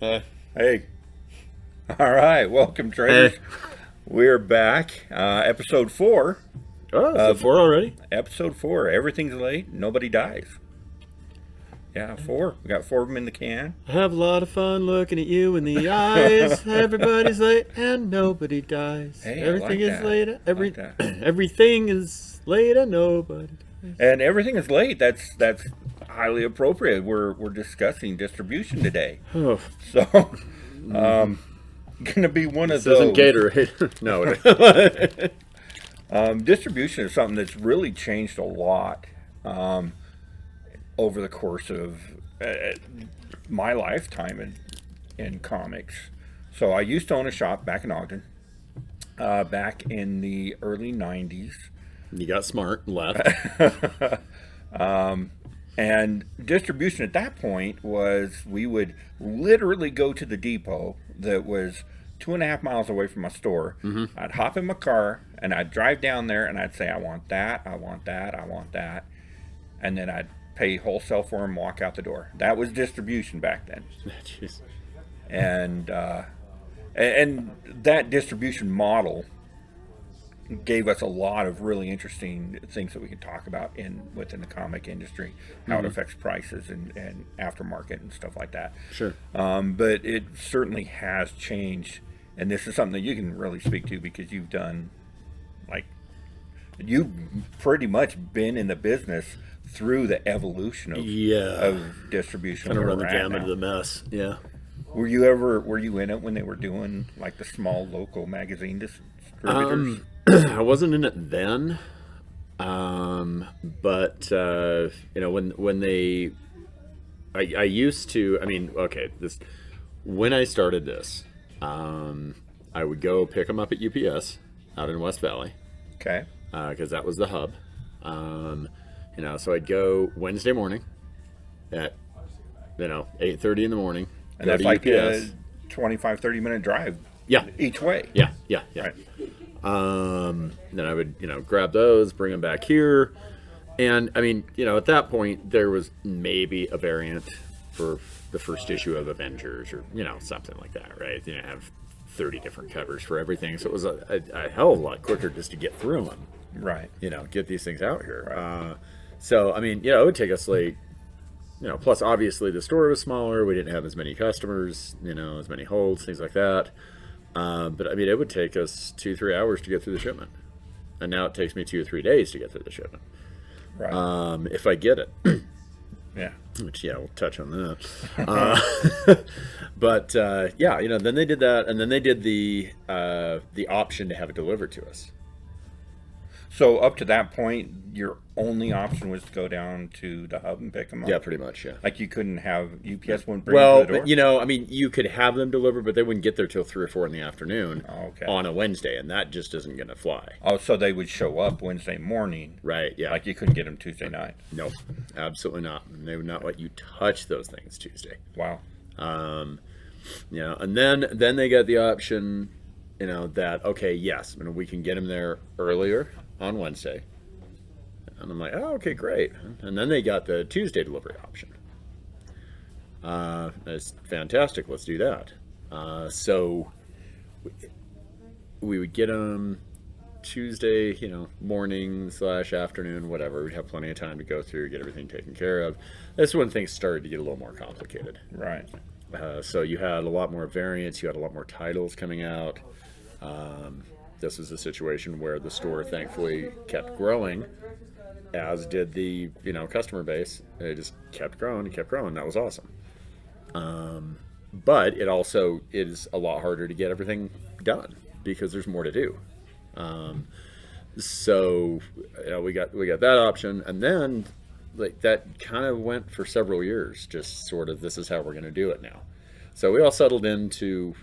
Hey. All right. Welcome, traders. Hey. We're back. Episode 4. Oh, is it 4 already? Episode 4. Everything's late. Nobody dies. Yeah, 4. We got 4 of them in the can. I have a lot of fun looking at you in the eyes. Everybody's late and nobody dies. Hey, I Everything like is that. late. I like that. Everything is late and nobody dies. And everything is late. That's highly appropriate. We're discussing distribution today. Oh, So, gonna be one of this isn't those. Gatorade. No. Distribution is something that's really changed a lot over the course of my lifetime in comics. So I used to own a shop back in Ogden, back in the early 90s. You got smart and left. And distribution at that point was we would literally go to the depot that was 2.5 miles away from my store. Mm-hmm. I'd hop in my car and I'd drive down there and I'd say, I want that, I want that, I want that. And then I'd pay wholesale for them, walk out the door. That was distribution back then. Jeez. And that distribution model gave us a lot of really interesting things that we can talk about within the comic industry, how it affects prices and aftermarket and stuff like that. Sure. But it certainly has changed, and this is something that you can really speak to because you've pretty much been in the business through the evolution of distribution. Kind of where run the we're at gamut now. of the mess. Yeah. Were you in it when they were doing like the small local magazine distributors? I wasn't in it then, but when I used to. I mean, okay, when I started this, I would go pick them up at UPS out in West Valley, Okay. because that was the hub. So I'd go Wednesday morning at 8:30 in the morning. And go that's to like UPS. a 25, 30-minute drive Yeah. each way. Yeah. Right. Then I would, grab those, bring them back here. And I mean, at that point, there was maybe a variant for the first issue of Avengers or, something like that, right? Have 30 different covers for everything. So it was a hell of a lot quicker just to get through them, Right. get these things out here. Right. So, I mean, it would take us like, plus obviously the store was smaller. We didn't have as many customers, as many holds, things like that. But I mean, it would take us 2-3 hours to get through the shipment, and now it takes me 2 or 3 days to get through the shipment. Right. If I get it, Yeah. which we'll touch on that. But then they did that, and then they did the option to have it delivered to us. So up to that point, your only option was to go down to the hub and pick them up. Yeah, pretty much. Yeah. Like you couldn't have UPS wouldn't bring them to the door. I mean, you could have them delivered, but they wouldn't get there till 3 or 4 in the afternoon Okay. on a Wednesday, and that just isn't going to fly. Oh, so they would show up Wednesday morning. Right? Yeah. Like you couldn't get them Tuesday night. No, absolutely not. And they would not let you touch those things Tuesday. Wow. And then they got the option, that okay, yes, we can get them there earlier on Wednesday. And I'm like, oh, okay, great. And then they got the Tuesday delivery option. That's fantastic. Let's do that. So we would get them Tuesday, morning / afternoon, whatever. We'd have plenty of time to go through, get everything taken care of. That's when things started to get a little more complicated. Right. So you had a lot more variants. You had a lot more titles coming out. This was a situation where the store thankfully kept growing, as did the customer base. It just kept growing and kept growing. That was awesome. But it also is a lot harder to get everything done because there's more to do. So we got that option, and then like that kind of went for several years. Just sort of, this is how we're going to do it now. So we all settled into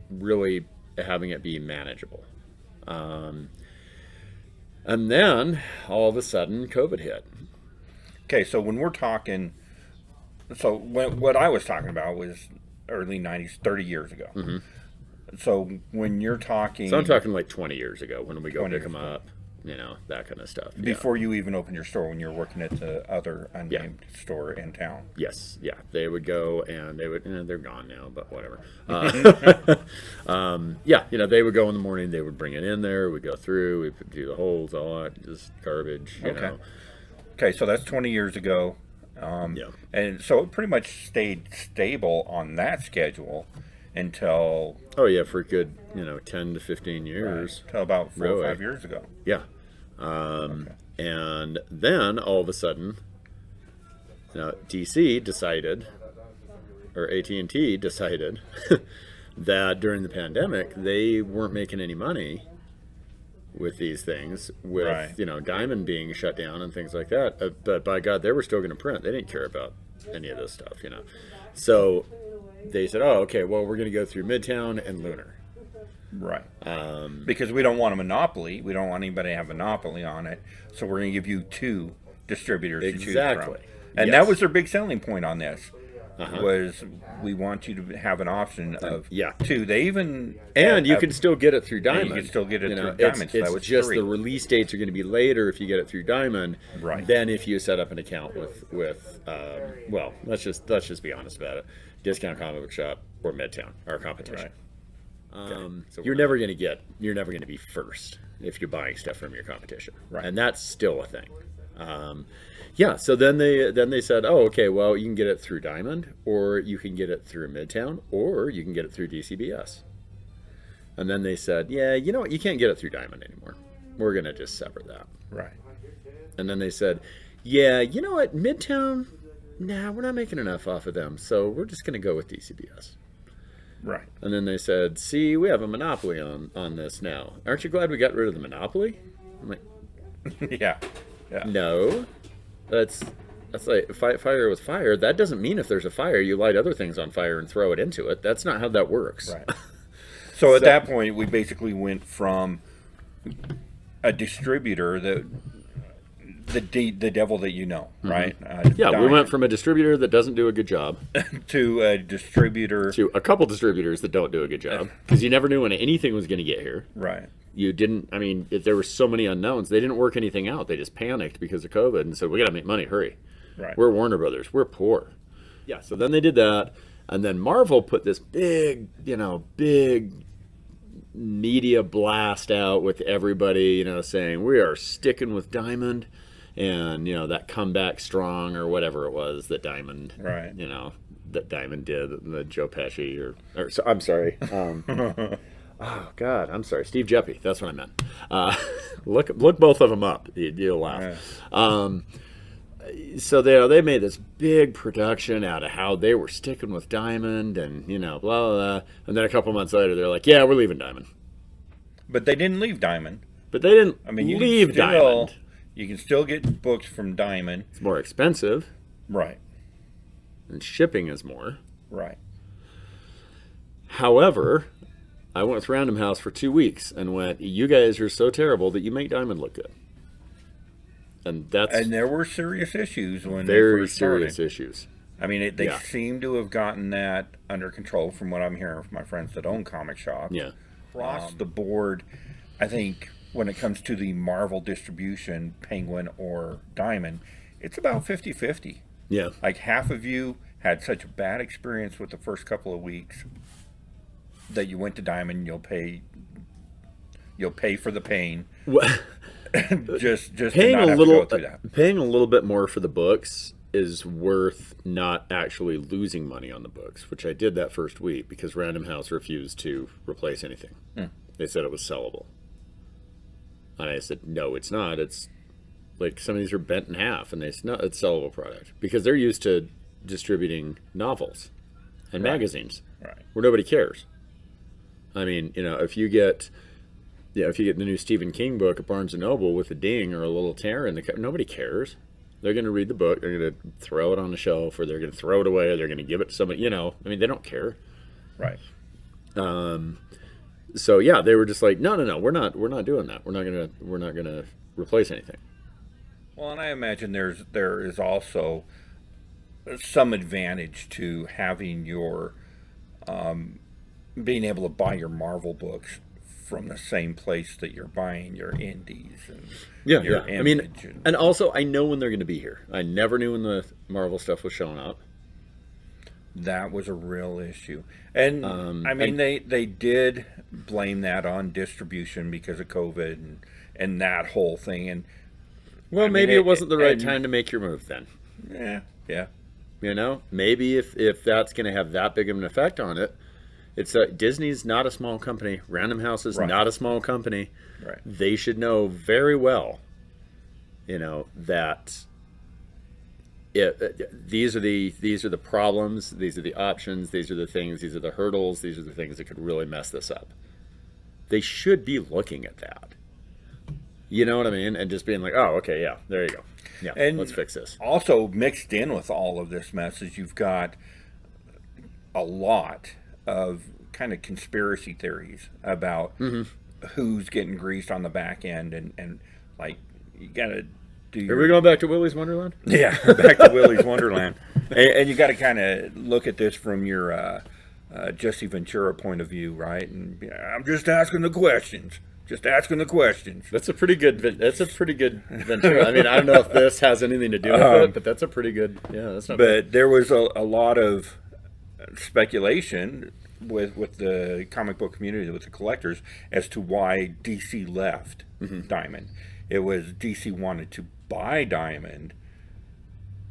really having it be manageable. And then all of a sudden COVID hit. Okay, so when we're talking, what I was talking about was early 90s, 30 years ago. Mm-hmm. So when you're talking... So I'm talking like 20 years ago when we go 20 pick years them ago. up. you know, that kind of stuff. Before you even opened your store, when you were working at the other unnamed store in town. Yes, yeah, they would go and they would. They're gone now, but whatever. Yeah, you know, they would go in the morning. They would bring it in there. We'd go through. We'd do the holes, all that, just garbage. You know. Okay, so that's 20 years ago. Yeah. And so it pretty much stayed stable on that schedule until Oh yeah, for a good 10 to 15 years. until about 4 or Really? 5 years ago. Yeah. And then all of a sudden, DC decided, or AT&T decided, that during the pandemic they weren't making any money with these things, with Right. Diamond being shut down and things like that. But by God, they were still going to print. They didn't care about any of this stuff. So they said, "Oh, okay. Well, we're going to go through Midtown and Lunar." Right. Because we don't want a monopoly. We don't want anybody to have a monopoly on it. So we're going to give you 2 distributors to choose Exactly. from. And Yes. that was their big selling point on this. Was we want you to have an option of 2. They even And you can still get it through Diamond. you can still get it through It's, Diamond, so that it's was just 3. the release dates are going to be later if you get it through Diamond. Right. Than if you set up an account with well, let's just be honest about it. Discount Comic Book Shop or Midtown, our competition. Right. So you're never going to be first if you're buying stuff from your competition. Right. And that's still a thing. Yeah, so then they said, "Oh, okay, well, you can get it through Diamond, or you can get it through Midtown, or you can get it through DCBS." And then they said, "Yeah, you know what? You can't get it through Diamond anymore. We're going to just sever that." Right. And then they said, "Yeah, you know what? Midtown, nah, we're not making enough off of them, so we're just going to go with DCBS." Right. And then they said, "See, we have a monopoly on this now. Aren't you glad we got rid of the monopoly?" I'm like, Yeah. Yeah. "No. That's like fight fire with fire. That doesn't mean if there's a fire, you light other things on fire and throw it into it. That's not how that works." Right. So at that point, we basically went from a distributor that the devil that right? Yeah, we Diamond, went from a distributor that doesn't do a good job to a distributor. to a couple distributors that don't do a good job because you never knew when anything was going to get here. Right. You didn't. I mean, there were so many unknowns. They didn't work anything out. They just panicked because of COVID and said, "We got to make money. Hurry. Right. We're Warner Brothers. We're poor." Yeah. So then they did that, and then Marvel put this big media blast out with everybody, saying we are sticking with Diamond, and that comeback strong or whatever it was that Diamond, Right. That Diamond did, the Joe Pesci or so, I'm sorry. Oh God, I'm sorry, Steve Jeppy. That's what I meant. Look both of them up. You'll laugh. Yeah. So they made this big production out of how they were sticking with Diamond and blah blah blah. And then a couple months later, they're like, "Yeah, we're leaving Diamond." But they didn't leave Diamond. But they didn't I mean, leave Diamond. You can still get books from Diamond. It's more expensive, Right. and shipping is more. Right. However, I went with Random House for 2 weeks and went, "You guys are so terrible that you make Diamond look good." And there were serious issues when very they first serious started. issues. I mean, they Yeah. seem to have gotten that under control from what I'm hearing from my friends that own comic shops. Yeah. Across the board, I think when it comes to the Marvel distribution, Penguin or Diamond, it's about 50-50. Yeah. Like half of you had such a bad experience with the first couple of weeks that you went to Diamond, you'll pay for the pain. Well, just to paying not a have little to go through that. paying a little bit more for the books is worth not actually losing money on the books, which I did that first week because Random House refused to replace anything. They said it was sellable. And I said, "No, it's not. It's like some of these are bent in half." And they said, "No, it's a sellable product." Because they're used to distributing novels and magazines Right. where nobody cares. I mean, if you get the new Stephen King book at Barnes & Noble with a ding or a little tear in the cover, nobody cares. They're going to read the book, they're going to throw it on the shelf, or they're going to throw it away, or they're going to give it to somebody, I mean, they don't care. Right. So yeah, they were just like, no, we're not doing that. We're not going to replace anything. Well, and I imagine there is also some advantage to having your being able to buy your Marvel books from the same place that you're buying your indies and Yeah, your yeah. I mean, Image and also I know when they're going to be here. I never knew when the Marvel stuff was showing up. that was a real issue. And I mean, and they did blame that on distribution because of COVID and that whole thing. And well, I mean, maybe it wasn't the right and- time to make your move then. yeah. You know, maybe if that's going to have that big of an effect on it, it's Disney's not a small company. Random House is Right. not a small company. Right. They should know very well, that these are the problems, these are the options, these are the things, these are the hurdles, these are the things that could really mess this up. They should be looking at that. You know what I mean? And just being like, oh, okay, yeah, there you go. Yeah, And let's fix this. Also mixed in with all of this message, you've got a lot of kind of conspiracy theories about who's getting greased on the back end, and like you gotta do. Are we going back to Willy's Wonderland? Yeah, back to Willy's Wonderland, and you got to kind of look at this from your Jesse Ventura point of view, right? And I'm just asking the questions. Just asking the questions. That's a pretty good. That's a pretty good Ventura. I mean, I don't know if this has anything to do with it, but that's a pretty good. Yeah, that's not. But there was a lot of speculation with the comic book community, with the collectors, as to why DC left Diamond. It was DC wanted to buy Diamond.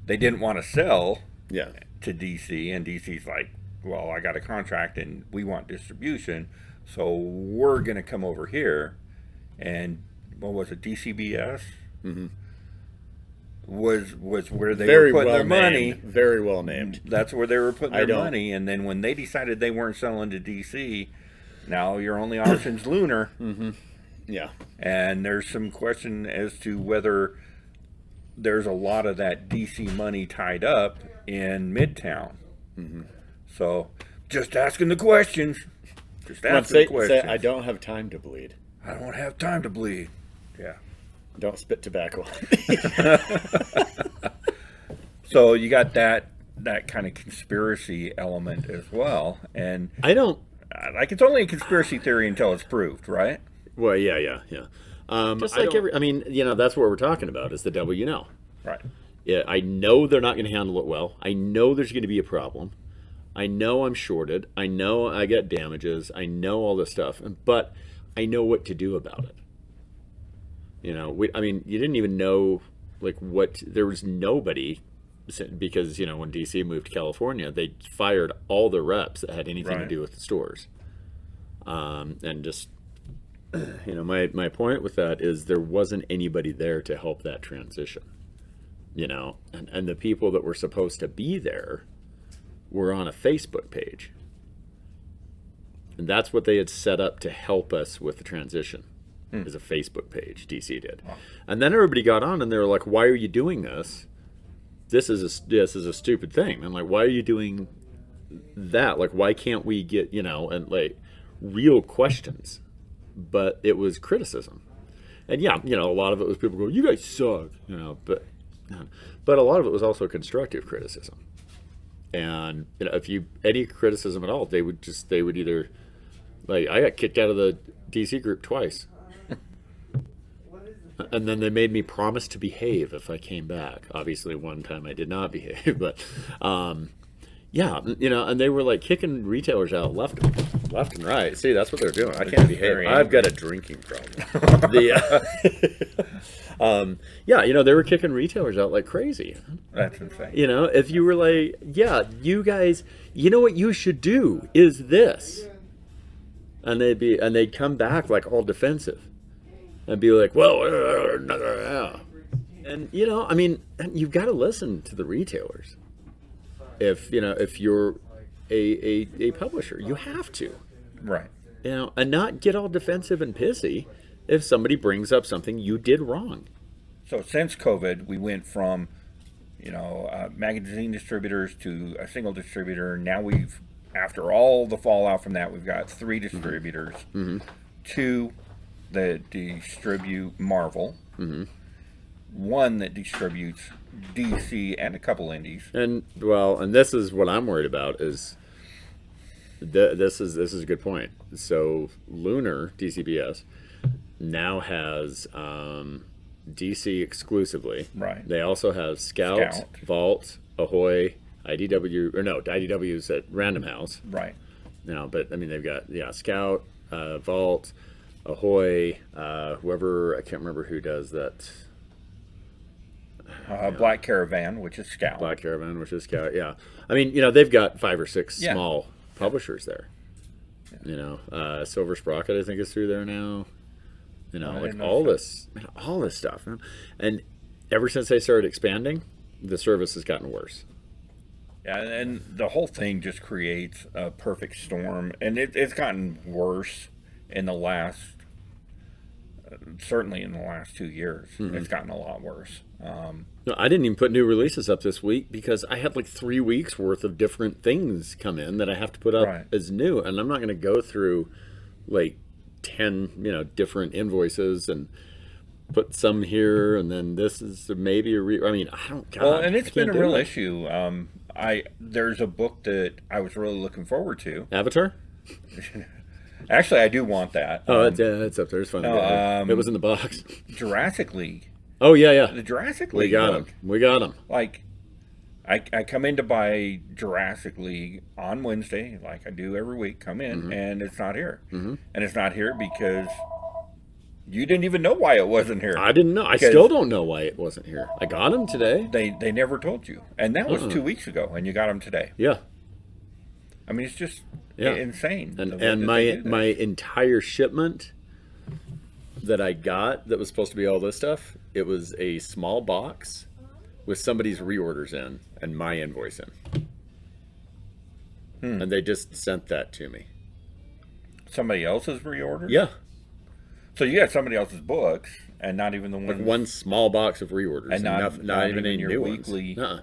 They didn't want to sell Yeah. to DC, and DC's like, well, I got a contract and we want distribution, so we're going to come over here. And what was it, DCBS? Was where they Very were putting well their money. named. Very well named. That's where they were putting I their don't- money. And then when they decided they weren't selling to DC, now your only option's Lunar. Yeah. And there's some question as to whether there's a lot of that DC money tied up in Midtown. So just asking the questions. Just Come on, asking the say, questions. I don't have time to bleed. I don't have time to bleed. Yeah. Don't spit tobacco. So you got that kind of conspiracy element as well. And I don't. like, it's only a conspiracy theory until it's proved, right? Well, yeah. Just like I mean, that's what we're talking about is the devil you know. Right. Yeah, I know they're not going to handle it well. I know there's going to be a problem. I know I'm shorted. I know I get damages. I know all this stuff, but I know what to do about it. I mean, you didn't even know there was nobody, because when DC moved to California, they fired all the reps that had anything to Right. do with the stores. And just my point with that is there wasn't anybody there to help that transition. And the people that were supposed to be there were on a Facebook page. And that's what they had set up to help us with the transition, is a Facebook page, DC did. Wow. And then everybody got on and they were like, why are you doing this? This is a stupid thing. And like, why are you doing that? Like, why can't we get, and like real questions? But it was criticism. And yeah, a lot of it was people go, you guys suck, but a lot of it was also constructive criticism. And if any criticism at all, they would either, like, I got kicked out of the DC group twice. And then they made me promise to behave if I came back. Obviously, one time I did not behave, but yeah, and they were like kicking retailers out left and right. See, that's what they're doing. I can't behave. I've got a drinking problem. Yeah, they were kicking retailers out like crazy. That's insane. If you were like, yeah, you guys, what you should do is this, and they'd come back like all defensive, and be like, well, and I mean, you've got to listen to the retailers. If you're a publisher, you have to, Right. and not get all defensive and pissy if somebody brings up something you did wrong. So since COVID, we went from, magazine distributors to a single distributor. Now after all the fallout from that, we've got 3 distributors, 2 that distribute Marvel, 1 that distributes DC and a couple indies. And this is what I'm worried about is This is a good point. So Lunar DCBS now has DC exclusively. Right. They also have Scout. Vault, Ahoy, IDW, or no, IDW's at Random House. Right. But I mean they've got Scout, Vault, Ahoy, whoever, I can't remember who does that. Black Caravan, which is Scout. Black Caravan, which is Scout. Yeah, I mean they've got 5 or 6 small publishers there. Silver Sprocket I think is through there now. Like all this stuff, and ever since they started expanding, the service has gotten worse. Yeah, and the whole thing just creates a perfect storm, and it's gotten worse in the last, certainly in the last 2 years. It's gotten a lot worse. No, I didn't even put new releases up this week because I had like 3 weeks worth of different things come in that I have to put up as new, and I'm not going to go through like 10 different invoices and put some here, and then this is maybe I mean, I don't. God, well, and it's been a real issue. There's a book that I was really looking forward to. Avatar. Actually, I do want that. Oh, it's up there. It's fun. It was in the box. Jurassic League. Oh yeah. The Jurassic League. We got him. Like, I come in to buy Jurassic League on Wednesday, like I do every week. Come in, and it's not here. And it's not here because you didn't even know why it wasn't here. I didn't know. I still don't know why it wasn't here. I got him today. They never told you, and that was 2 weeks ago, and you got them today. Yeah. I mean, it's just insane. And my entire shipment that I got that was supposed to be all this stuff, it was a small box with somebody's reorders in and my invoice in. And they just sent that to me. Somebody else's reorders? Yeah. So you got somebody else's books and not even the one. Like one small box of reorders. And not even any your new weekly. ones.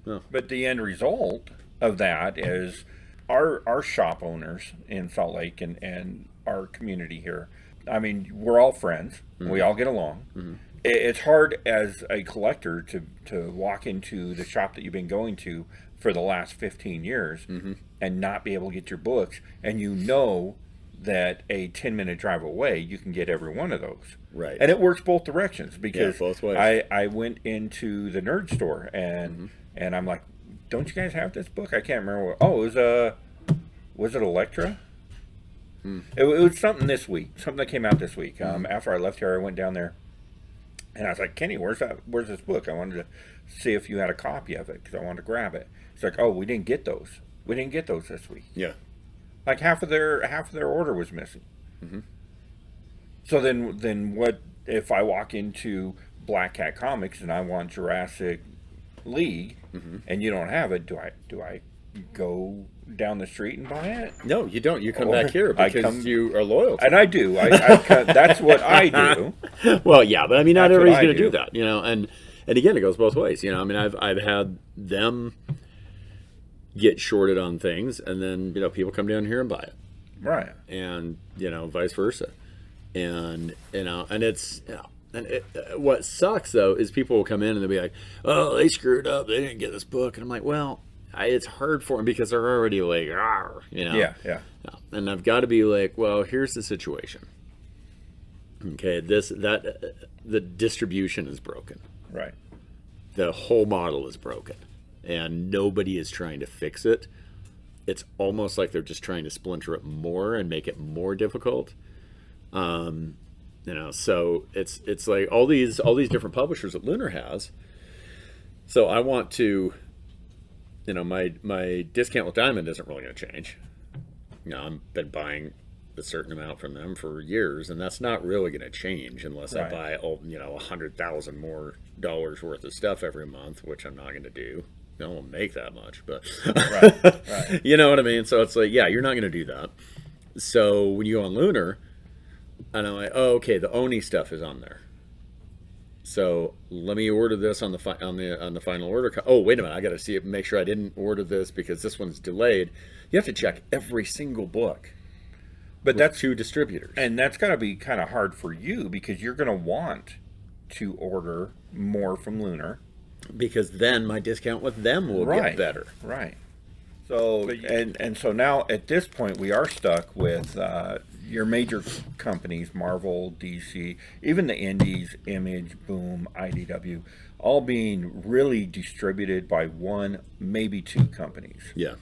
No. But the end result of that is our shop owners in Salt Lake and our community here. I mean, we're all friends. We all get along. It's hard as a collector to walk into the shop that you've been going to for the last 15 years and not be able to get your books, and that a 10-minute drive away you can get every one of those. Right. And it works both directions, because both ways. I went into the nerd store and I'm like, don't you guys have this book? I can't remember was it Electra? It was something something that came out this week. After I left here, I went down there and I was like, Kenny, where's this book? I wanted to see if you had a copy of it because I wanted to grab it. It's like, oh, we didn't get those. We didn't get those this week. Yeah. Like half of their order was missing. So then what if I walk into Black Cat Comics and I want Jurassic League and you don't have it? Do I go down the street and buy it? No, you don't. You come back here because you are loyal to and I do. That's what I do. Well, yeah, but I mean, not everybody's going to do that, and again, it goes both ways. I mean, I've had them get shorted on things, and then people come down here and buy it, right? And vice versa, and and it's what sucks though is people will come in and they'll be like, oh, they screwed up, they didn't get this book, and I'm like, well, it's hard for them because they're already like, Yeah. And I've got to be like, well, here's the situation. Okay, the distribution is broken. Right. The whole model is broken, and nobody is trying to fix it. It's almost like they're just trying to splinter it more and make it more difficult. So it's like all these different publishers that Lunar has. So I want to. My discount with Diamond isn't really going to change. I've been buying a certain amount from them for years, and that's not really going to change unless I buy $100,000 more worth of stuff every month, which I'm not going to do. I won't make that much, but right. You know what I mean. So it's like, you're not going to do that. So when you go on Lunar, and I'm like, oh, okay, the Oni stuff is on there. So let me order this on the final order. Oh, wait a minute! I got to see it, make sure I didn't order this because this one's delayed. You have to check every single book. But that's 2 distributors, and that's got to be kind of hard for you because you're going to want to order more from Lunar because then my discount with them will get better. Right. So and so now at this point we are stuck with your major companies, Marvel, DC, even the indies, Image, Boom, IDW, all being really distributed by one, maybe two companies. Yeah.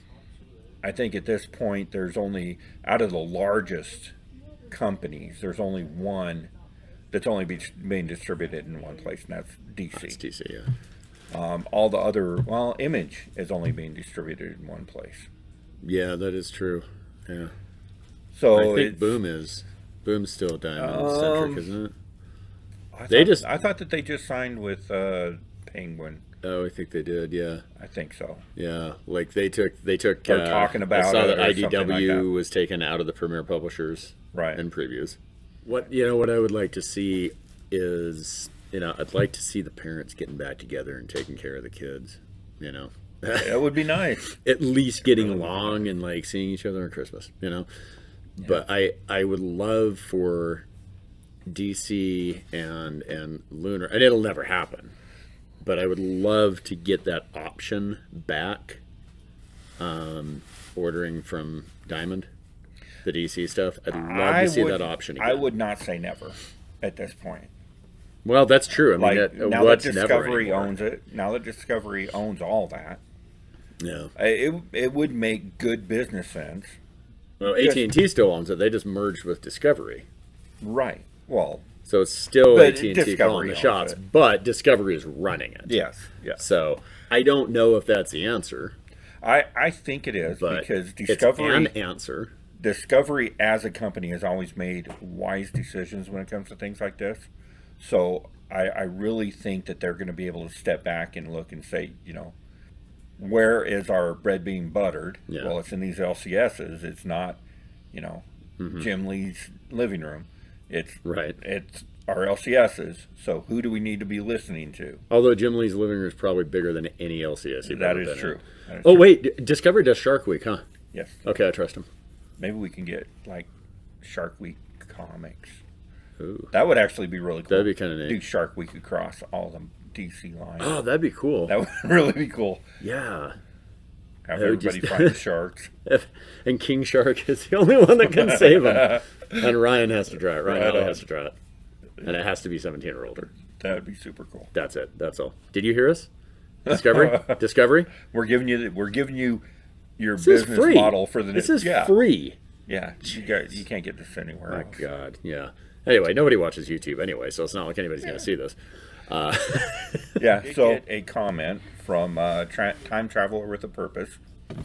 I think at this point there's only, out of the largest companies, there's only one that's only being distributed in one place, and that's DC. It's DC, yeah. All the other, well, Image is only being distributed in one place. Yeah, that is true. Yeah. So I think Boom's still Diamond centric, isn't it? I thought that they just signed with Penguin. Oh, I think they did. Yeah. I think so. Yeah, like they took. They're talking about I saw it that or something like IDW that. was taken out of the Premier Publishers Right. and previews. What I would like to see is, I'd like to see the parents getting back together and taking care of the kids. That would be nice. At least getting along and like seeing each other on Christmas. But I would love for DC and Lunar, and it'll never happen, but I would love to get that option back, ordering from Diamond, the DC stuff. I'd love to see that option again. I would not say never at this point. Well, that's true. I mean, Now what's that never Discovery anymore? owns it, now that Discovery owns all that, Yeah. it would make good business sense. Well, AT&T still owns it. They just merged with Discovery. Right. Well, So it's still But AT&T Discovery calling the owns shots, it. but Discovery is running it. yes. Yes. So I don't know if that's the answer, I think it is, but because it's an answer. Discovery as a company has always made wise decisions when it comes to things like this. So I really think that they're going to be able to step back and look and say, where is our bread being buttered? Yeah. Well, it's in these LCSs. It's not, Jim Lee's living room. It's Right. It's our LCSs. So who do we need to be listening to? Although Jim Lee's living room is probably bigger than any LCS you've That ever is been in. true. That is Oh, true. wait. Discovery does Shark Week, huh? Yes. Okay, I trust him. Maybe we can get like Shark Week comics. Ooh. That would actually be really cool. That'd be kinda neat. Do Shark Week across all the DC lines. Oh, that'd be cool. That would really be cool. Yeah. Have That would everybody just- find the sharks. And King Shark is the only one that can save him. And Ryan has to draw it. Ryan Right Alley on. has to draw it. And it has to be 17 or older. That would be super cool. That's it. That's all. Did you hear us? Discovery? Discovery? We're giving you your This is business free. model for the This is yeah. free. Yeah, you can't get this anywhere My else. God. Yeah. Anyway, nobody watches YouTube anyway, so it's not like anybody's going to see this. Yeah, so a comment from Time Traveler with a Purpose,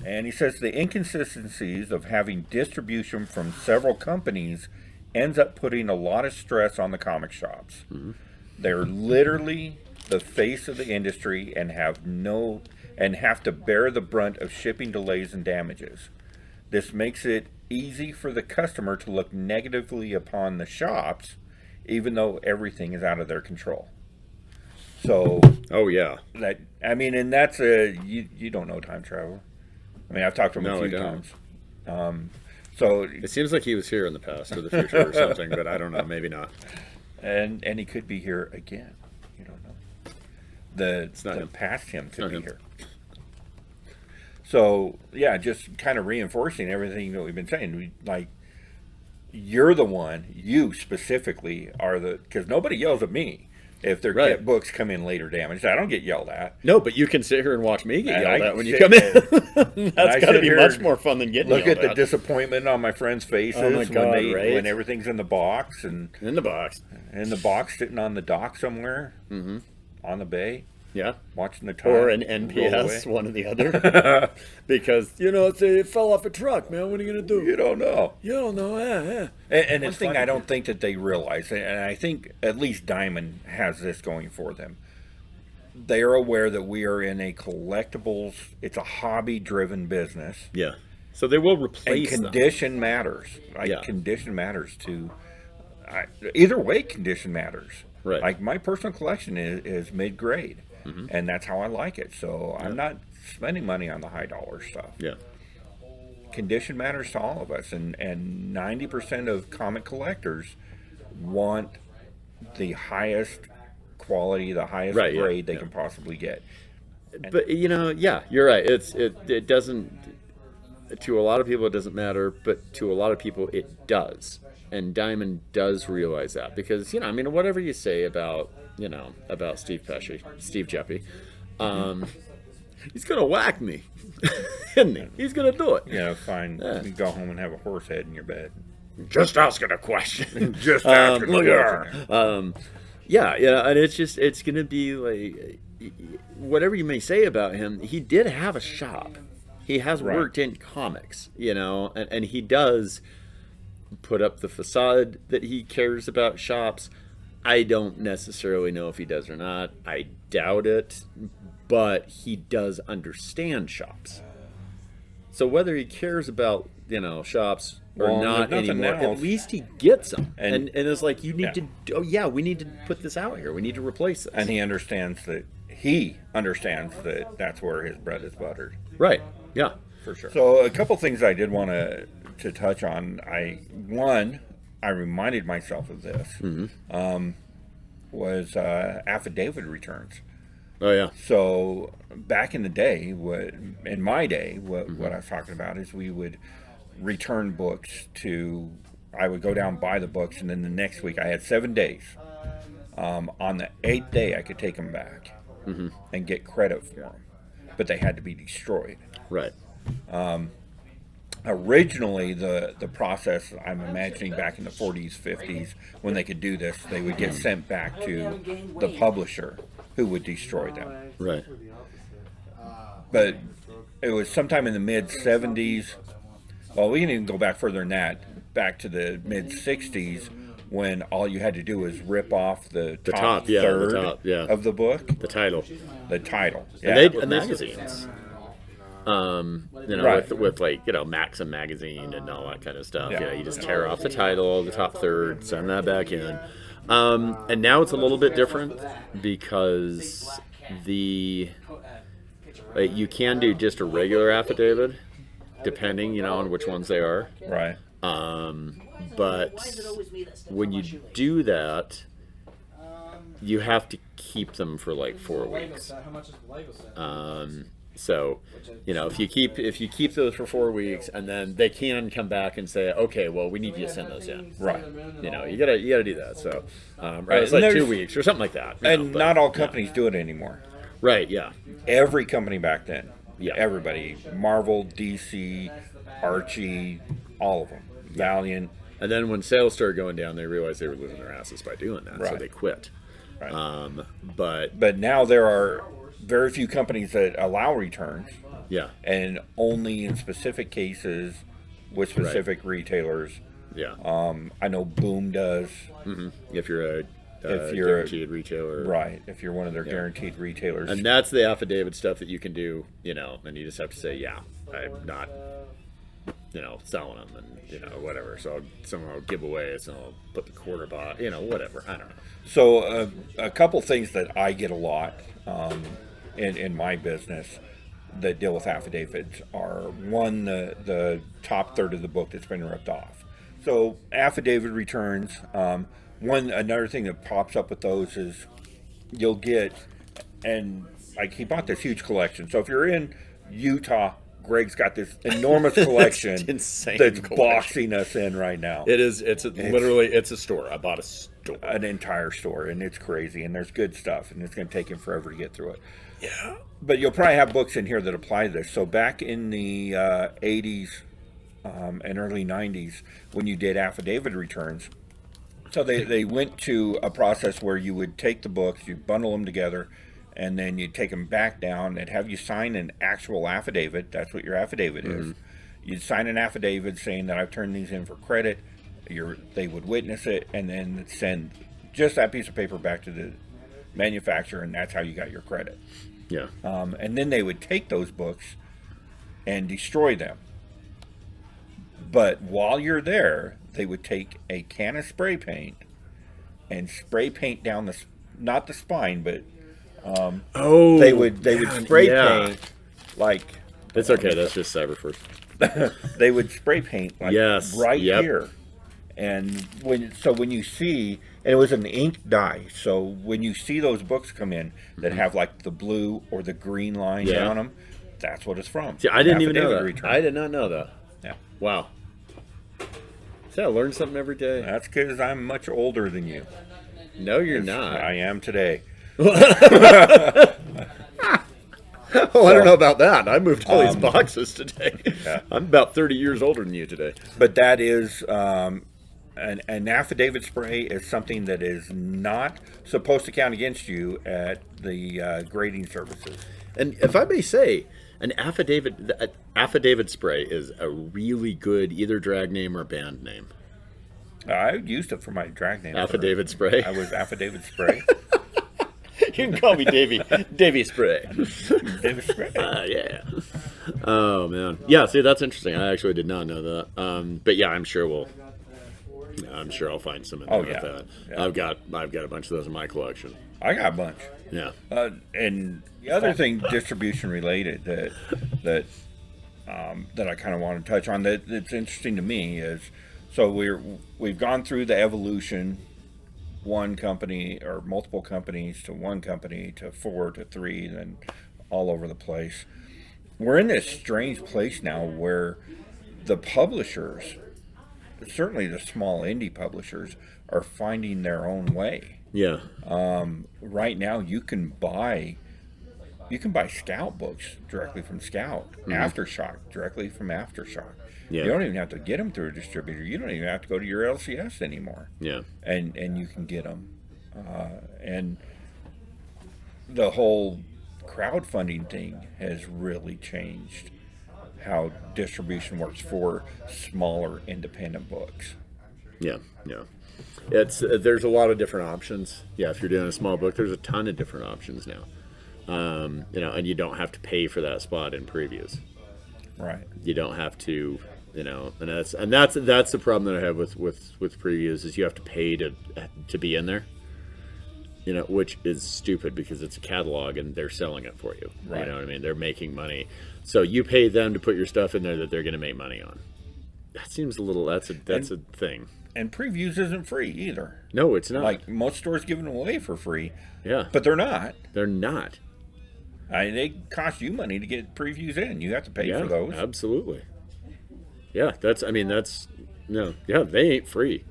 and he says the inconsistencies of having distribution from several companies ends up putting a lot of stress on the comic shops. They're literally the face of the industry and have to bear the brunt of shipping delays and damages. This makes it easy for the customer to look negatively upon the shops, even though everything is out of their control. So Oh, yeah. and that's you don't know Time Traveler. I mean, I've talked to him No, a I few don't. times. So It seems like he was here in the past or the future or something, but I don't know. Maybe not. and he could be here again. You don't know. The not him. past him could not be him. here. So yeah, just kind of reinforcing everything that we've been saying. You're the one. You specifically are because nobody yells at me if their Right. kit books come in later damaged. I don't get yelled at. No, but you can sit here and watch me get And yelled I at when you sit come in. I That's got to sit be here much and more fun than getting Look yelled at the disappointment on my friends' faces Oh my God, right? when everything's in the box and in the box. in the box sitting on the dock somewhere on the bay Yeah. watching the time Or an roll NPS, away. one or the other. Because, it fell off a truck, man. What are you going to do? You don't know. You don't know. And the thing I don't think that they realize, and I think at least Diamond has this going for them. They are aware that we are in a collectibles. It's a hobby-driven business. Yeah. So they will And replace them. condition matters. Yeah. Condition matters too. Either way, condition matters. Right. Like my personal collection is mid-grade, and that's how I like it. So I'm not spending money on the high dollar stuff. Yeah. Condition matters to all of us, and 90% of comic collectors want the highest quality, the highest Right, yeah, grade they yeah. can possibly get. But, yeah, you're right. It doesn't, to a lot of people it doesn't matter, but to a lot of people it does. And Diamond does realize that because, I mean, whatever you say about, about Steve Jeppy, he's going to whack me, isn't he? He's going to do it. Yeah, fine. Yeah. You go home and have a horse head in your bed. Just asking a question. Just asking a question. Yeah, and it's going to be like, whatever you may say about him, he did have a shop. He has worked in comics, and he does put up the facade that he cares about shops. I don't necessarily know if he does or not. I doubt it, but he does understand shops. So whether he cares about, shops or not anymore, at least he gets them. And it's like, you need to, we need to put this out here. We need to replace this. And he understands that that's where his bread is buttered. Right. Yeah. For sure. So a couple things I did want to touch on. I reminded myself of this. Was affidavit returns. Oh yeah. So back in the day, what I was talking about is we would return books I would go down, buy the books, and then the next week I had 7 days. On the 8th day, I could take them back and get credit for them, but they had to be destroyed. Right. Originally, the process, I'm imagining back in the 40s, 50s, when they could do this, they would get sent back to the publisher who would destroy them. Right. But it was sometime in the mid-70s, well, we can even go back further than that, back to the mid-60s, when all you had to do was rip off the top third of the book. The title. Yeah. And magazines. With like, Maxim magazine and all that kind of stuff. Yeah. You just tear off the title, the top third, send that back in. And now it's a little bit different because you can do just a regular affidavit, depending, on which ones they are. Right. But when you do that, you have to keep them for like 4 weeks. So, if you keep those for 4 weeks, and then they can come back and say, okay, well, we need you to send those in. Right. You gotta do that. So, it's like 2 weeks or something like that. Not all companies do it anymore. Right. Yeah. Every company back then. Yeah. Everybody. Marvel, DC, Archie, all of them. Valiant. And then when sales started going down, they realized they were losing their asses by doing that, so they quit. Right. But now there are very few companies that allow returns. Yeah. And only in specific cases with specific retailers. Yeah. I know Boom does. Mm-hmm. If you're a guaranteed retailer. Right. If you're one of their guaranteed retailers. And that's the affidavit stuff that you can do, and you just have to say, yeah, I'm not, selling them and, whatever. So someone will give away, so I'll put the quarter box, whatever. I don't know. So a couple things that I get a lot in my business that deal with affidavits are, one, the top third of the book that's been ripped off. So affidavit returns. Another thing that pops up with those is you'll get, and like he bought this huge collection. So if you're in Utah, Greg's got this enormous collection insane that's collection. Boxing us in right now. It is. It's a store. I bought a store, an entire store, and it's crazy. And there's good stuff, and it's going to take him forever to get through it. Yeah. But you'll probably have books in here that apply to this. So back in the 80s and early 90s, when you did affidavit returns, so they went to a process where you would take the books, you bundle them together, and then you'd take them back down and have you sign an actual affidavit. That's what your affidavit is. You'd sign an affidavit saying that I've turned these in for credit. They would witness it and then send just that piece of paper back to the manufacturer, and that's how you got your credit. Yeah. And then they would take those books and destroy them. But while you're there, they would take a can of spray paint and spray paint down not the spine, but they would spray paint like. It's okay. That's just Cyberforce. They would spray paint like here, and when you see, and it was an ink dye, so when you see those books come in that have like the blue or the green line down them, That's what it's from. See, I didn't even know Affidavit that. Returns. I did not know that. Yeah. Wow. See, I learn something every day. That's because I'm much older than you. No, you're not. I am today. Oh, I don't know about that. I moved all these boxes today. Yeah. I'm about 30 years older than you today. But that is an affidavit spray is something that is not supposed to count against you at the grading services. And if I may say, an affidavit spray is a really good either drag name or band name. I used it for my drag name. Affidavit Spray. I was Affidavit Spray. You can call me Davy Spray. David Spray. Yeah. Oh man. Yeah. See, that's interesting. I actually did not know that. But yeah, I'm sure I'll find some in there with that. Yeah. I've got a bunch of those in my collection. I got a bunch. Yeah. And the other thing, distribution related, that I kind of want to touch on that's interesting to me is, so we've gone through the evolution, one company or multiple companies to one company to 4 to 3, then all over the place. We're in this strange place now where the publishers, certainly the small indie publishers, are finding their own way. Yeah. Right now, you can buy Scout books directly from Scout, Aftershock directly from Aftershock. Yeah. You don't even have to get them through a distributor. You don't even have to go to your LCS anymore. Yeah. And you can get them. And the whole crowdfunding thing has really changed how distribution works for smaller independent books. Yeah. Yeah. There's a lot of different options. Yeah, if you're doing a small book, there's a ton of different options now. And you don't have to pay for that spot in previews. Right. You don't have to, and that's the problem that I have with previews is you have to pay to be in there. Which is stupid because it's a catalog and they're selling it for you. Right. You know what I mean? They're making money, so you pay them to put your stuff in there that they're going to make money on. That seems a little. That's a thing. And previews isn't free either. No, it's not. Like most stores give them away for free. Yeah, But they're not. they're not. They cost you money to get previews in. You have to pay for those. Absolutely. Yeah, they ain't free.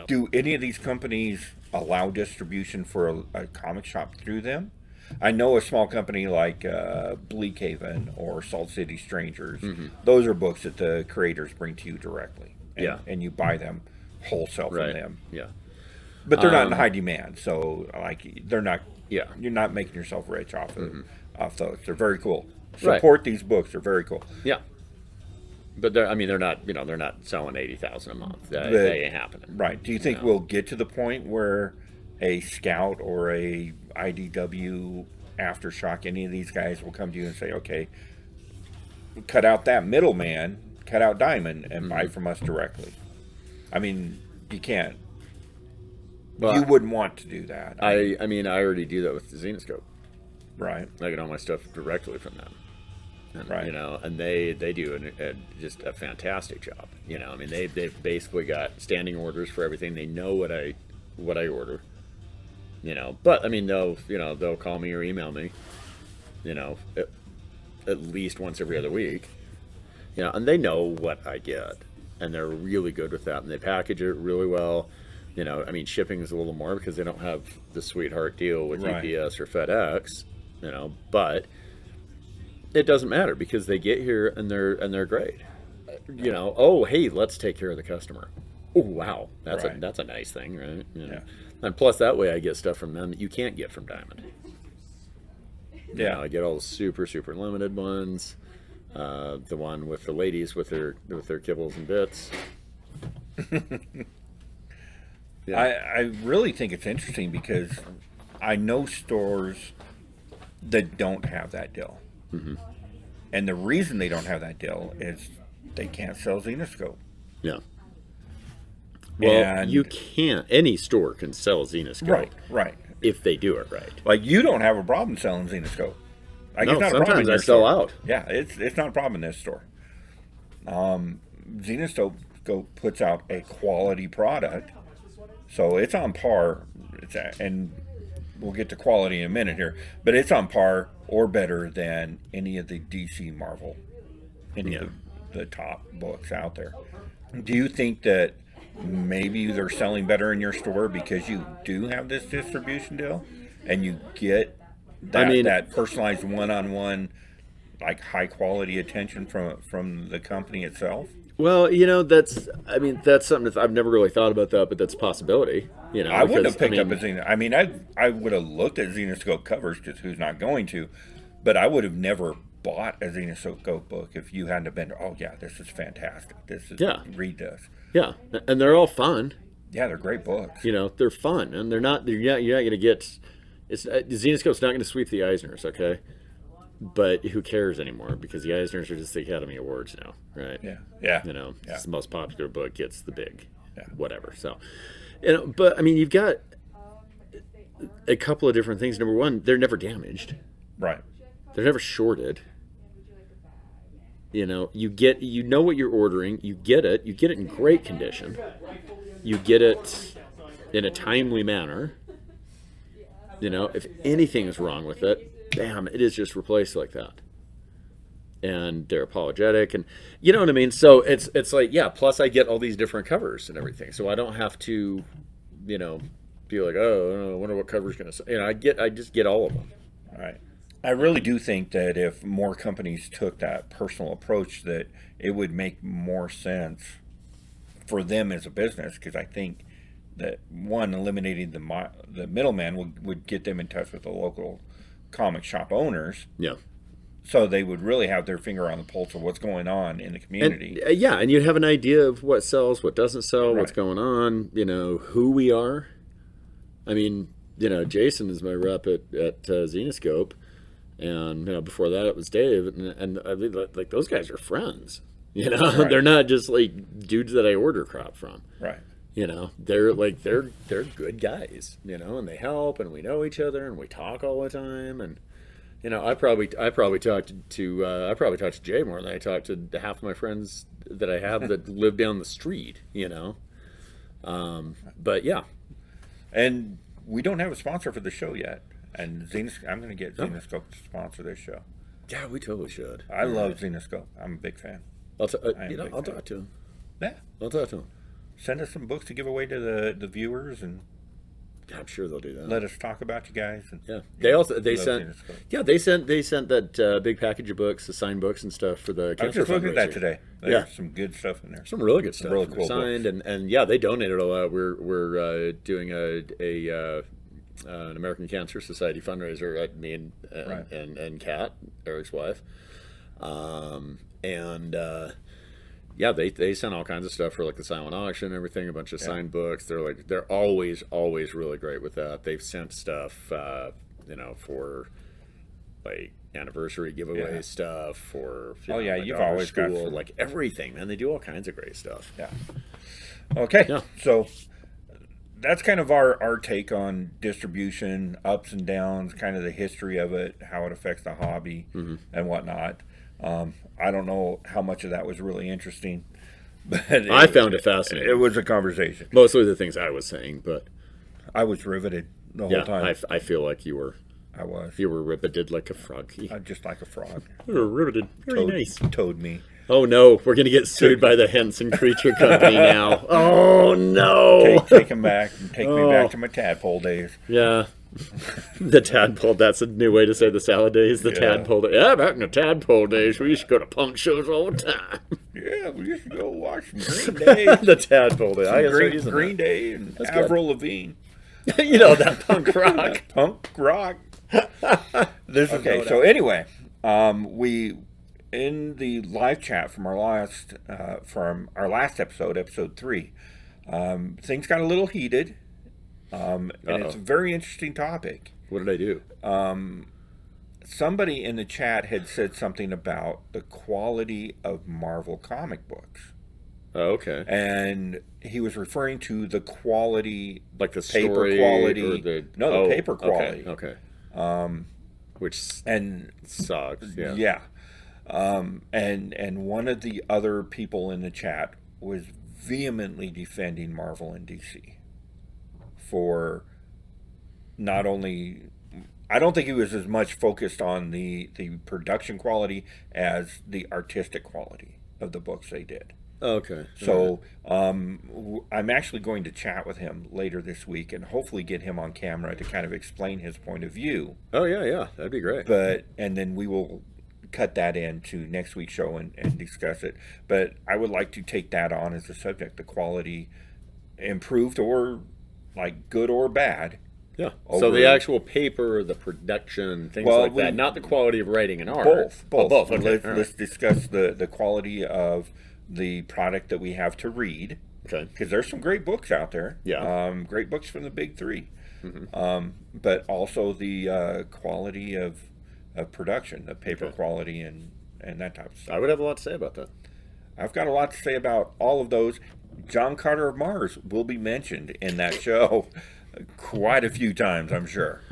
Do any of these companies allow distribution for a comic shop through them? I know a small company like Bleakhaven or Salt City Strangers. Mm-hmm. Those are books that the creators bring to you directly. And you buy them wholesale from Right. them. Yeah. But they're not in high demand, so they're not. Yeah. You're not making yourself rich off off those. They're very cool. Right. Support these books. They're very cool. Yeah. But they're not selling 80,000 a month. That ain't happening. Right. Do you think we'll get to the point where a Scout or a IDW, Aftershock, any of these guys will come to you and say, okay, cut out that middleman, cut out Diamond, and buy from us directly? I mean, you can't. Well, you wouldn't want to do that. I already do that with the Xenoscope. Right. I get all my stuff directly from them. And, Right. And they do just a fantastic job. They've basically got standing orders for everything. They know what I order. But they'll call me or email me. At least once every other week. And they know what I get, and they're really good with that, and they package it really well. Shipping is a little more because they don't have the sweetheart deal with UPS or FedEx. But it doesn't matter because they get here and they're great. Oh, hey, let's take care of the customer. Oh, wow, that's a nice thing, right? Yeah. And plus that way I get stuff from them that you can't get from Diamond. Yeah. I get all the super limited ones. The one with the ladies with their kibbles and bits. Yeah. I really think it's interesting because I know stores that don't have that deal. Mm-hmm. And the reason they don't have that deal is they can't sell Xenoscope. Yeah. Well, And- you can't. Any store can sell Xenoscope. Right. If they do it right. Like, you don't have a problem selling Xenoscope. Like, No, it's not a problem sometimes in I your sell store. out. Yeah, it's not a problem in this store. Xenoscope puts out a quality product, so it's on par. And we'll get to quality in a minute here, but it's on par or better than any of the DC Marvel, any Yeah. of the top books out there. Do you think that maybe they're selling better in your store because you do have this distribution deal and you get I mean, that personalized one-on-one, like high quality attention from the company itself? well, that's something that I've never really thought about that, but that's a possibility. I wouldn't have Because, picked up a Xena. I mean, I would have looked at Xenoscope covers because who's not going to, but I would have never bought a Xenoscope book if you hadn't have been. Oh yeah, this is fantastic. This is Yeah. read this. yeah, and they're all fun. Yeah, they're great books. They're fun, and you're not going to get. It's Xenoscope's not going to sweep the Eisners, okay? But who cares anymore? Because the Eisners are just the Academy Awards now, right? Yeah, yeah, Yeah. yeah. It's the most popular book gets the big, Yeah. whatever. So, but I mean, you've got a couple of different things. Number one, they're never damaged. Right. They're never shorted. You know what you're ordering. You get it in great condition. You get it in a timely manner. If anything is wrong with it, bam, it is just replaced like that. And they're apologetic, and you know what I mean. So it's like, yeah. Plus, I get all these different covers and everything, so I don't have to, be like, oh, I wonder what cover's going to say. I just get all of them. Right. I really do think that if more companies took that personal approach, that it would make more sense for them as a business. Because I think that one, eliminating the middleman would get them in touch with the local comic shop owners, Yeah. so they would really have their finger on the pulse of what's going on in the community. And and you'd have an idea of what sells, what doesn't sell, what's Right. going on. Who we are. I mean, Jason is my rep at Xenoscope, and before that it was Dave, and I mean, like those guys are friends. Right. They're not just like dudes that I order crop from. Right. They're good guys. And they help, and we know each other, and we talk all the time, and I probably talked to Jay more than I talked to half of my friends that I have that live down the street. But yeah. And we don't have a sponsor for the show yet. And I'm going to get Xenoscope to sponsor this show. Yeah, we totally should. I love Xenoscope. I'm a big fan. I'll I am a big I'll fan. talk to him. Yeah. I'll talk to him. Send us some books to give away to the viewers, and Yeah, I'm sure they'll do that. let us talk about you guys. And Yeah, they love sent Xenoscope. they sent that big package of books, the signed books and stuff for the I was cancer just looking at that fundraiser. today. There's Yeah. some good stuff in there. Some really good stuff. really They're cool signed, books. and yeah, they donated a lot. We're doing an American Cancer Society fundraiser at me Right. and Kat, Eric's wife, and yeah, they sent all kinds of stuff for like the silent auction and everything, a bunch of signed books. They're always really great with that. They've sent stuff, for like anniversary giveaway Yeah. stuff for Oh, yeah, my you've daughter's always got school, some- like everything, man. They do all kinds of great stuff. Yeah. Okay. Yeah. So that's kind of our take on distribution, ups and downs, kind of the history of it, how it affects the hobby and whatnot. I don't know how much of that was really interesting, but I found it fascinating. It was a conversation. Mostly the things I was saying, but I was riveted the whole yeah, time. I feel like you were riveted like a frog. Just like a frog. You were riveted. Very nice. Toad me. Oh no, we're gonna get sued by the Henson Creature Company now. Oh no. Take him back and take me back to my tadpole days. Yeah. The tadpole, that's a new way to say the salad days. The Yeah. tadpole. Yeah, back in the tadpole days, we used to go to punk shows all the time. Yeah, we used to go watch some Green Day, The tadpole day. I guess we're using Green Day, and That's good. Avril Lavigne. that. That punk rock. Punk rock. Okay, so anyway, we in the live chat from our last episode, episode 3, things got a little heated, and it's a very interesting topic. What did I do? Somebody in the chat had said something about the quality of Marvel comic books. Oh, okay. And he was referring to the quality, Like the paper story quality. or the Paper quality. Okay. Which And sucks. Yeah. yeah. And one of the other people in the chat was vehemently defending Marvel and DC for not only, I don't think he was as much focused on the production quality as the artistic quality of the books they did. Okay. So I'm actually going to chat with him later this week and hopefully get him on camera to kind of explain his point of view. Oh yeah, that'd be great. And then we will cut that into next week's show and discuss it. But I would like to take that on as a subject, the quality improved or like good or bad. Yeah. So the actual paper, the production, things like that, not the quality of writing and art. Both. Oh, both. Okay. Let's discuss the quality of the product that we have to read. Okay. Because there's some great books out there. Yeah. Great books from the big three. But also the quality of production, the paper quality and that type of stuff. I would have a lot to say about that. I've got a lot to say about all of those. John Carter of Mars will be mentioned in that show quite a few times, I'm sure.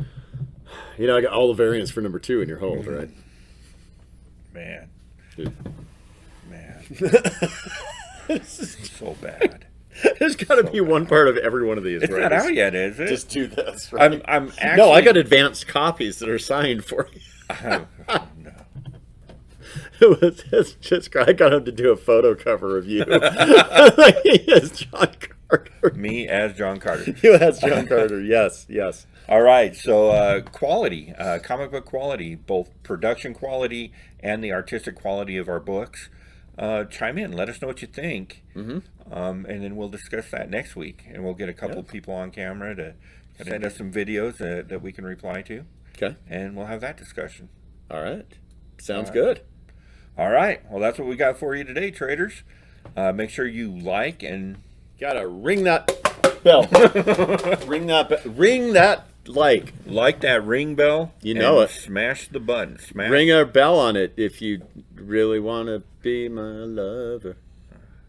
You know, I got all the variants for number 2 in your hold, right? Man. Dude. Man. So bad. There's got to be one part of every one of these. It's not out yet, is it? Just do this. Right? I'm actually... No, I got advanced copies that are signed for you. No. It's just I got him to do a photo cover of you. As John Carter. Me as John Carter. You as John Carter. Yes. All right. So quality, comic book quality, both production quality and the artistic quality of our books. Chime in. Let us know what you think. And then we'll discuss that next week. And we'll get a couple people on camera to send us some videos that we can reply to. Okay. And we'll have that discussion. All right. Sounds good. All right. Well, that's what we got for you today, traders. Make sure you like and... Gotta ring that bell. Ring that like. Like that ring bell. You know it. Smash the button. Ring a bell on it if you really want to be my lover.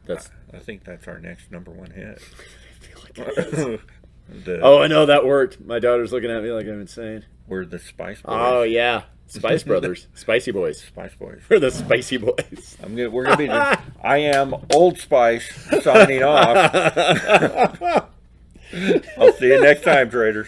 I think that's our next number 1 hit. I feel like it is. I know that worked. My daughter's looking at me like I'm insane. We're the Spice Boys. Oh yeah, Spice Brothers, Spicy Boys. Spice Boys. We're the Spicy Boys. We're gonna be. I am Old Spice signing off. I'll see you next time, traders.